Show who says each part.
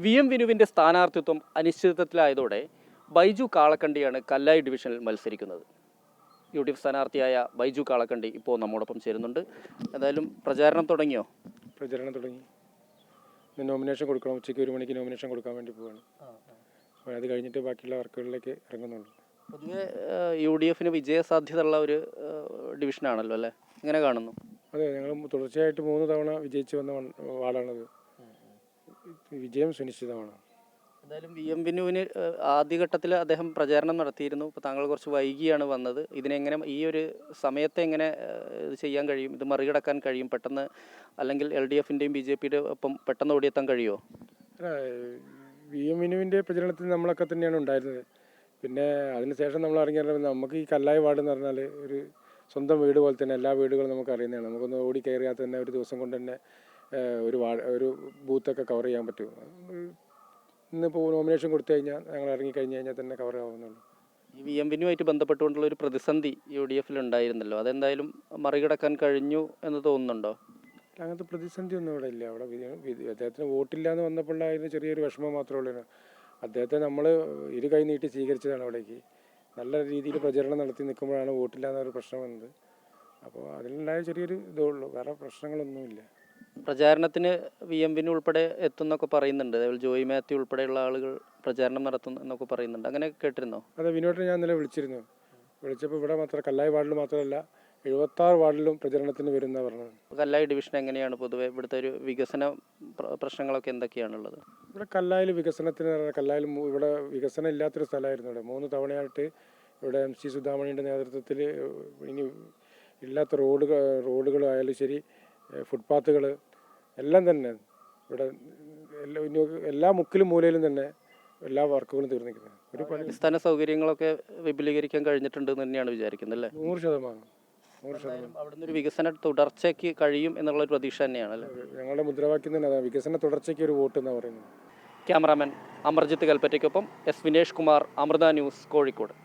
Speaker 1: V M വിനുവിൻ്റെ സ്ഥാനാർത്ഥിത്വം അനിശ്ചിതത്വത്തിലായതോടെ ബൈജു കാളക്കണ്ടിയാണ് കല്ലായി ഡിവിഷനിൽ മത്സരിക്കുന്നത്. U D F സ്ഥാനാർത്ഥിയായ Baiju Kalakkandi ഇപ്പോൾ നമ്മോടൊപ്പം ചേരുന്നുണ്ട്. എന്തായാലും പ്രചാരണം തുടങ്ങിയോ?
Speaker 2: പ്രചരണം തുടങ്ങി. നോമിനേഷൻ കൊടുക്കണം. ഉച്ചയ്ക്ക് 1 മണിക്ക് നോമിനേഷൻ കൊടുക്കാൻ വേണ്ടി പോവാണ്. അത് കഴിഞ്ഞിട്ട് ബാക്കിയുള്ള വർക്കുകളിലേക്ക് ഇറങ്ങുന്നുള്ളൂ.
Speaker 1: പൊതുവെ യു ഡി എഫിന് വിജയസാധ്യതയുള്ള ഒരു ഡിവിഷനാണല്ലോ അല്ലേ? എങ്ങനെ കാണുന്നു?
Speaker 2: അതെ, ഞങ്ങൾ തുടർച്ചയായിട്ട് 3 തവണ വിജയിച്ച് വന്ന വാർഡാണത്. വിജയം സുനിശ്ചിതമാണ്.
Speaker 1: എന്തായാലും വി എം വിനുവിന് ആദ്യഘട്ടത്തിൽ അദ്ദേഹം പ്രചാരണം നടത്തിയിരുന്നു. ഇപ്പോൾ താങ്കൾ കുറച്ച് വൈകിയാണ് വന്നത്. ഇതിനെങ്ങനെ, ഈ ഒരു സമയത്തെ എങ്ങനെ ഇത് ചെയ്യാൻ കഴിയും? ഇത് മറികടക്കാൻ കഴിയും പെട്ടെന്ന്? അല്ലെങ്കിൽ എൽ ഡി എഫിൻ്റെയും ബി ജെ പിയുടെ ഒപ്പം പെട്ടെന്ന് ഓടിയെത്താൻ കഴിയുമോ?
Speaker 2: വി എം വിനുവിൻ്റെ പ്രചരണത്തിൽ നമ്മളൊക്കെ തന്നെയാണ് ഉണ്ടായിരുന്നത്. പിന്നെ അതിനുശേഷം നമ്മൾ ഇറങ്ങിയാൽ നമുക്ക് ഈ കല്ലായി വാർഡ് എന്ന് പറഞ്ഞാൽ ഒരു സ്വന്തം വീട് പോലെ തന്നെ എല്ലാ വീടുകളും നമുക്ക് അറിയുന്നതാണ്. നമുക്കൊന്ന് ഓടി കയറിയാൽ തന്നെ ഒരു ദിവസം കൊണ്ട് തന്നെ ഒരു ബൂത്തൊക്കെ കവർ ചെയ്യാൻ പറ്റും. ഇന്നിപ്പോൾ നോമിനേഷൻ കൊടുത്തു കഴിഞ്ഞാൽ ഞങ്ങൾ ഇറങ്ങിക്കഴിഞ്ഞ് കഴിഞ്ഞാൽ തന്നെ കവർ ആവുന്നുള്ളൂ.
Speaker 1: ഈ വി എം വിനുമായിട്ട് ബന്ധപ്പെട്ടുകൊണ്ടുള്ള ഒരു പ്രതിസന്ധി യു ഡി എഫിൽ ഉണ്ടായിരുന്നല്ലോ, അതെന്തായാലും മറികടക്കാൻ കഴിഞ്ഞു എന്ന് തോന്നുന്നുണ്ടോ?
Speaker 2: അങ്ങനത്തെ പ്രതിസന്ധി ഒന്നും ഇവിടെ ഇല്ല. അവിടെ അദ്ദേഹത്തിന് വോട്ടില്ല എന്ന് വന്നപ്പോൾ അതിന് ചെറിയൊരു വിഷമം മാത്രമേ ഉള്ളൂ. അദ്ദേഹത്തെ നമ്മൾ ഇരു കൈ നീട്ടി സ്വീകരിച്ചതാണ് അവിടേക്ക്. നല്ല രീതിയിൽ പ്രചരണം നടത്തി നിൽക്കുമ്പോഴാണ് വോട്ടില്ല എന്നൊരു പ്രശ്നം വന്നത്. അപ്പോൾ അതിലുണ്ടായ ചെറിയൊരു ഇതേ ഉള്ളൂ, വേറെ പ്രശ്നങ്ങളൊന്നുമില്ല.
Speaker 1: പ്രചാരണത്തിന് വി എം വിനു ഉൾപ്പെടെ എത്തുന്നൊക്കെ പറയുന്നുണ്ട്. അതേപോലെ ജോയി മാത്യു ഉൾപ്പെടെയുള്ള ആളുകൾ പ്രചാരണം നടത്തുന്നു എന്നൊക്കെ പറയുന്നുണ്ട്. അങ്ങനെ കേട്ടിരുന്നോ?
Speaker 2: അതെ, വിനോദിനെ ഞാൻ ഇന്നലെ വിളിച്ചിരുന്നു. വിളിച്ചപ്പോൾ ഇവിടെ മാത്രം കല്ലായി വാർഡിൽ മാത്രമല്ല 76 വാർഡിലും പ്രചരണത്തിന് വരുന്ന പറഞ്ഞത്.
Speaker 1: കല്ലായി ഡിവിഷൻ എങ്ങനെയാണ് പൊതുവെ ഇവിടുത്തെ ഒരു വികസന പ്രശ്നങ്ങളൊക്കെ എന്തൊക്കെയാണുള്ളത്?
Speaker 2: ഇവിടെ കല്ലായിൽ വികസനത്തിന് കല്ലായിൽ ഇവിടെ വികസനം ഇല്ലാത്തൊരു സ്ഥലമായിരുന്നു. ഇവിടെ 3 തവണയായിട്ട് ഇവിടെ MC സുധാമണിയുടെ നേതൃത്വത്തിൽ ഇനി ഇല്ലാത്ത റോഡുകളായാലും ശരി, ഫുട്പാത്തുകൾ എല്ലാം തന്നെ ഇവിടെ എല്ലാ മുക്കിലും മൂലയിലും തന്നെ എല്ലാ വർക്കുകളും തീർന്നിരിക്കുന്നത്. ഒരു
Speaker 1: അടിസ്ഥാന സൗകര്യങ്ങളൊക്കെ വിപുലീകരിക്കാൻ കഴിഞ്ഞിട്ടുണ്ട് എന്ന് തന്നെയാണ് വിചാരിക്കുന്നത് അല്ലേ?
Speaker 2: 100%.
Speaker 1: അവിടുന്ന് ഒരു വികസന തുടർച്ചയ്ക്ക് കഴിയും എന്നുള്ളൊരു പ്രതീക്ഷ തന്നെയാണല്ലേ?
Speaker 2: ഞങ്ങളുടെ മുദ്രാവാക്യം തന്നെ അതാണ്, വികസന തുടർച്ചയ്ക്ക് ഒരു വോട്ട് എന്നാണ് പറയുന്നത്.
Speaker 1: ക്യാമറാമാൻ അമർജിത്ത് കൽപ്പറ്റയ്ക്കൊപ്പം S വിനേഷ് കുമാർ, അമൃത ന്യൂസ്, കോഴിക്കോട്.